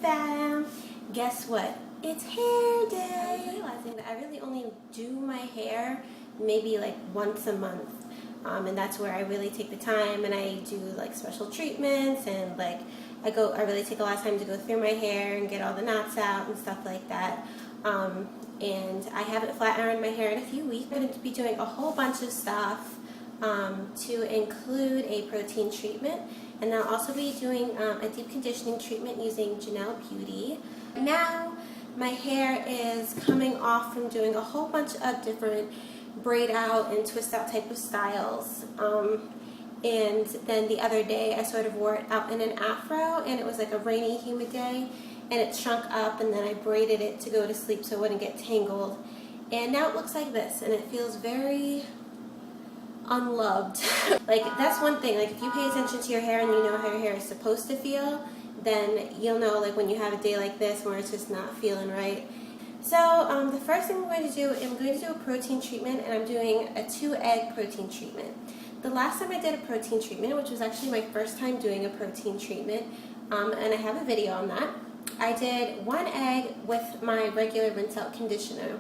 fam! Guess what? It's hair day! I'm realizing that I really only do my hair maybe like once a month. And that's where I really take the time and I do like special treatments and like I really take a lot of time to go through my hair and get all the knots out and stuff like that. And I haven't flat ironed my hair in a few weeks. I'm going to be doing a whole bunch of stuff to include a protein treatment, and I'll also be doing a deep conditioning treatment using Janelle Beauty. Now my hair is coming off from doing a whole bunch of different braid out and twist out type of styles, and then the other day I sort of wore it out in an afro, and it was like a rainy, humid day, and it shrunk up, and then I braided it to go to sleep so it wouldn't get tangled, and now it looks like this, and it feels very unloved. Like, that's one thing, like if you pay attention to your hair and you know how your hair is supposed to feel, then you'll know like when you have a day like this where it's just not feeling right. So the first thing I'm going to do, I'm going to do a protein treatment, and I'm doing a 2-egg protein treatment. The last time I did a protein treatment, which was actually my first time doing a protein treatment, and I have a video on that, I did 1 egg with my regular rinse out conditioner.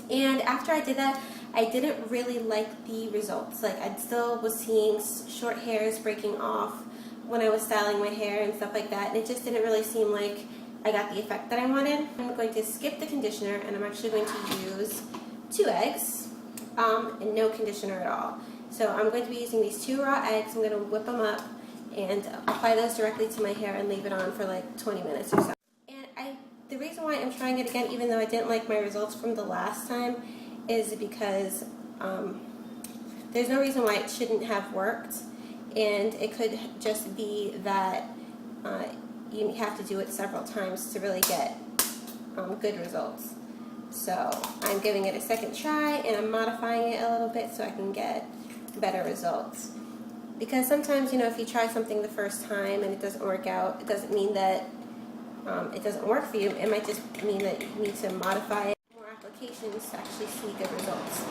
And after I did that, I didn't really like the results. Like, I still was seeing short hairs breaking off when I was styling my hair and stuff like that, and it just didn't really seem like I got the effect that I wanted. I'm going to skip the conditioner, and I'm actually going to use 2 eggs and no conditioner at all. So I'm going to be using these 2 raw eggs. I'm going to whip them up and apply those directly to my hair and leave it on for like 20 minutes or so. And the reason why I'm trying it again, even though I didn't like my results from the last time, is because there's no reason why it shouldn't have worked, and it could just be that you have to do it several times to really get good results. So I'm giving it a second try, and I'm modifying it a little bit so I can get better results. Because sometimes, you know, if you try something the first time and it doesn't work out, it doesn't mean that it doesn't work for you. It might just mean that you need to modify it, more applications to actually see good results.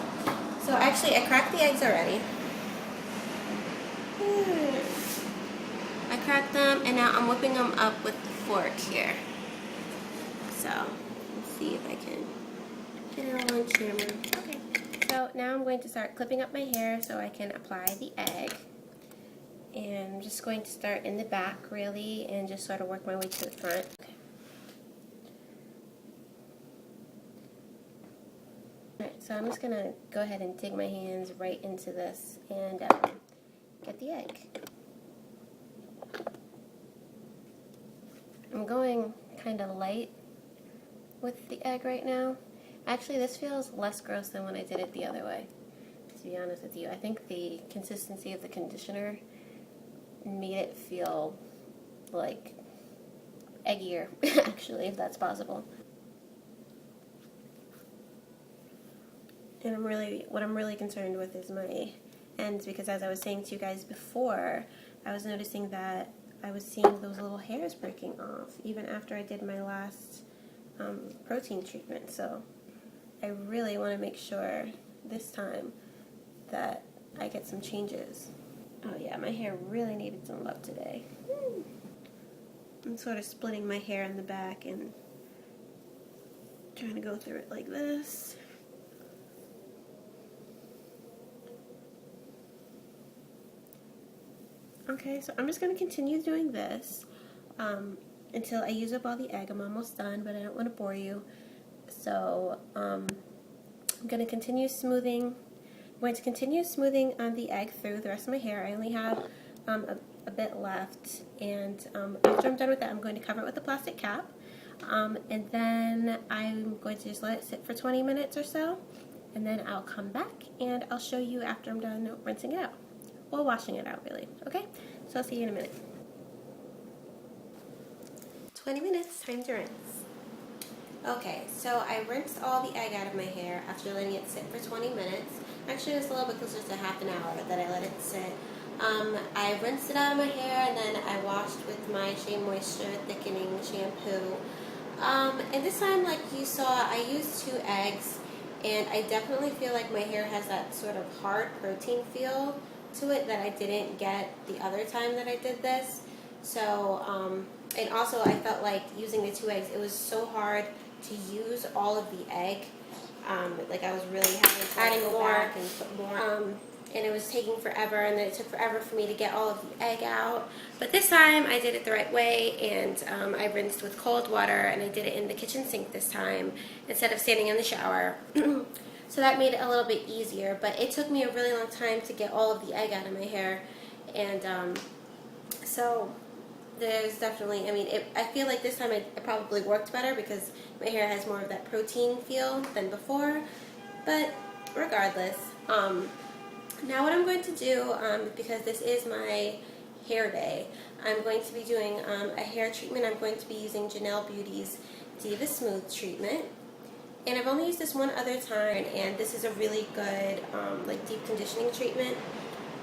So actually, I cracked the eggs already. I cracked them, and now I'm whipping them up with the fork here. So let's see if I can get it all on camera. Okay. So now I'm going to start clipping up my hair so I can apply the egg. And I'm just going to start in the back, really, and just sort of work my way to the front. Okay. Alright, so I'm just going to go ahead and dig my hands right into this and get the egg. I'm going kind of light with the egg right now. Actually, this feels less gross than when I did it the other way, to be honest with you. I think the consistency of the conditioner made it feel like eggier, actually, if that's possible. And what I'm really concerned with is my ends, because as I was saying to you guys before, I was noticing that I was seeing those little hairs breaking off even after I did my last protein treatment. So I really want to make sure this time that I get some changes. Oh yeah, my hair really needed some love today. I'm sort of splitting my hair in the back and trying to go through it like this. Okay, so I'm just going to continue doing this until I use up all the egg. I'm almost done, but I don't want to bore you. So I'm going to continue smoothing. I'm going to continue smoothing on the egg through the rest of my hair. I only have a bit left, and after I'm done with that, I'm going to cover it with a plastic cap, and then I'm going to just let it sit for 20 minutes or so, and then I'll come back and I'll show you after I'm done rinsing it out. Well, washing it out, really. Okay? So I'll see you in a minute. 20 minutes, time to rinse. Okay, so I rinsed all the egg out of my hair after letting it sit for 20 minutes. Actually, it was a little bit closer to half an hour that I let it sit. I rinsed it out of my hair, and then I washed with my Shea Moisture Thickening Shampoo. And this time, like you saw, I used 2 eggs, and I definitely feel like my hair has that sort of hard protein feel to it that I didn't get the other time that I did this. So, and also I felt like using the 2 eggs, it was so hard to use all of the egg. Like I was really having to adding more back and put more. And it was taking forever, and then it took forever for me to get all of the egg out. But this time I did it the right way, and I rinsed with cold water, and I did it in the kitchen sink this time instead of standing in the shower. So that made it a little bit easier, but it took me a really long time to get all of the egg out of my hair. And so there's definitely, I mean, I feel like this time it probably worked better because my hair has more of that protein feel than before. But regardless, now what I'm going to do, because this is my hair day, I'm going to be doing a hair treatment. I'm going to be using Janelle Beauty's Diva Smooth treatment. And I've only used this one other time, and this is a really good like deep conditioning treatment.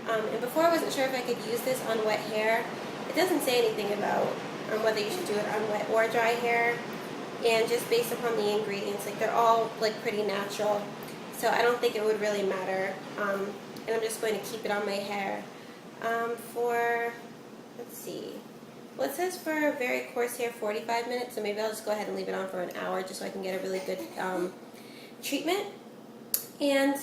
And before I wasn't sure if I could use this on wet hair. It doesn't say anything about whether you should do it on wet or dry hair. And just based upon the ingredients, like they're all like pretty natural. So I don't think it would really matter. And I'm just going to keep it on my hair for, let's see. Well, it says for very coarse hair 45 minutes, so maybe I'll just go ahead and leave it on for an hour just so I can get a really good treatment. And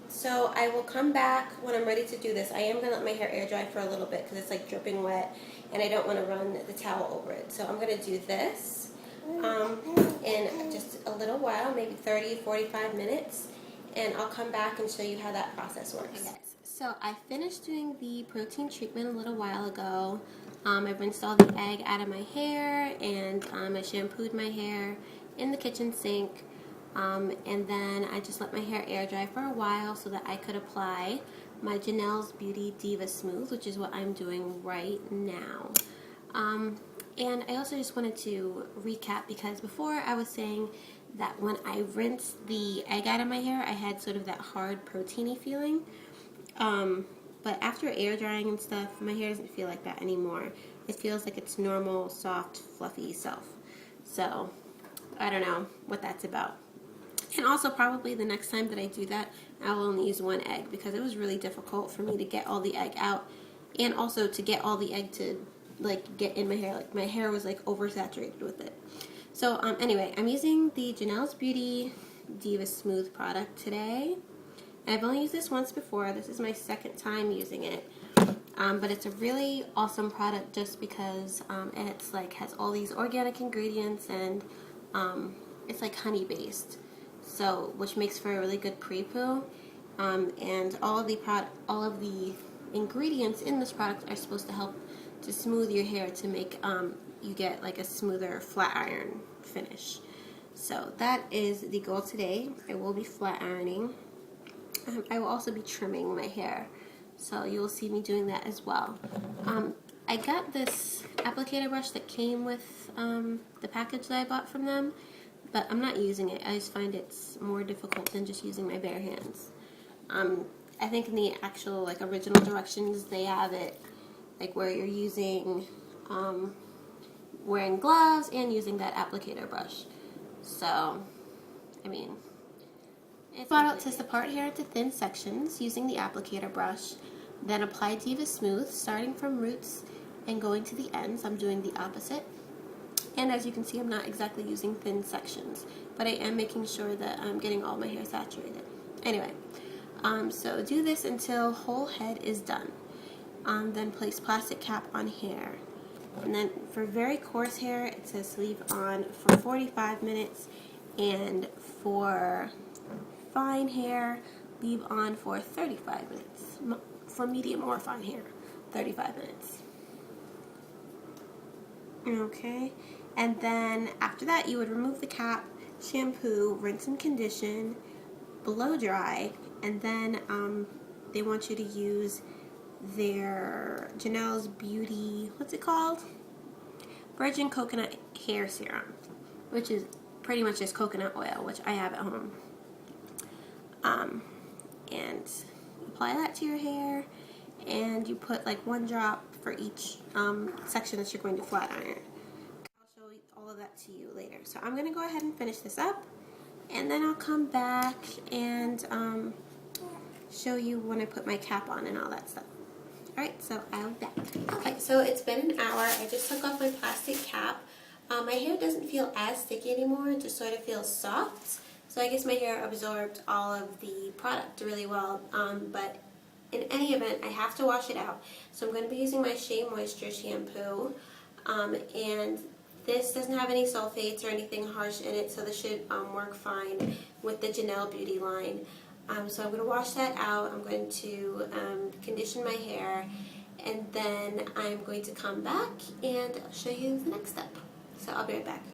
so I will come back when I'm ready to do this. I am going to let my hair air dry for a little bit because it's like dripping wet, and I don't want to run the towel over it. So I'm going to do this in just a little while, maybe 30, 45 minutes, and I'll come back and show you how that process works. Okay, guys. So I finished doing the protein treatment a little while ago. I rinsed all the egg out of my hair, and I shampooed my hair in the kitchen sink, and then I just let my hair air dry for a while so that I could apply my Janelle's Beauty Diva Smooth, which is what I'm doing right now. And I also just wanted to recap because before I was saying that when I rinsed the egg out of my hair, I had sort of that hard proteiny feeling. But after air drying and stuff, my hair doesn't feel like that anymore. It feels like its normal, soft, fluffy self. So, I don't know what that's about. And also probably the next time that I do that, I will only use one egg because it was really difficult for me to get all the egg out, and also to get all the egg to like get in my hair. Like my hair was like oversaturated with it. So anyway, I'm using the Janelle's Beauty Diva Smooth product today. I've only used this once before. This is my second time using it. But it's a really awesome product just because it's like has all these organic ingredients, and it's like honey based, so which makes for a really good pre-poo. And all of the ingredients in this product are supposed to help to smooth your hair to make you get like a smoother flat iron finish. So that is the goal today. I will be flat ironing. I will also be trimming my hair, so you will see me doing that as well. I got this applicator brush that came with the package that I bought from them, but I'm not using it. I just find it's more difficult than just using my bare hands. I think in the actual like original directions they have it like where you're using wearing gloves and using that applicator brush. So, I mean, it's brought out to support hair into thin sections using the applicator brush. Then apply Diva Smooth, starting from roots and going to the ends. I'm doing the opposite. And as you can see, I'm not exactly using thin sections, but I am making sure that I'm getting all my hair saturated. Anyway, so do this until whole head is done. Then place plastic cap on hair. And then for very coarse hair, it says leave on for 45 minutes, and for fine hair, leave on for 35 minutes. For medium or fine hair, 35 minutes. Okay, and then after that, you would remove the cap, shampoo, rinse and condition, blow dry, and then they want you to use their Janelle's Beauty, what's it called? Virgin Coconut Hair Serum, which is pretty much just coconut oil, which I have at home. And apply that to your hair, and you put like 1 drop for each section that you're going to flat iron. I'll show all of that to you later. So I'm going to go ahead and finish this up, and then I'll come back and show you when I put my cap on and all that stuff. Alright, so I'll be back. Okay, so it's been an hour. I just took off my plastic cap. My hair doesn't feel as sticky anymore. It just sort of feels soft. So I guess my hair absorbed all of the product really well. But in any event, I have to wash it out. So I'm going to be using my Shea Moisture shampoo. And this doesn't have any sulfates or anything harsh in it, so this should work fine with the Janelle Beauty line. So I'm going to wash that out. I'm going to condition my hair, and then I'm going to come back and show you the next step. So I'll be right back.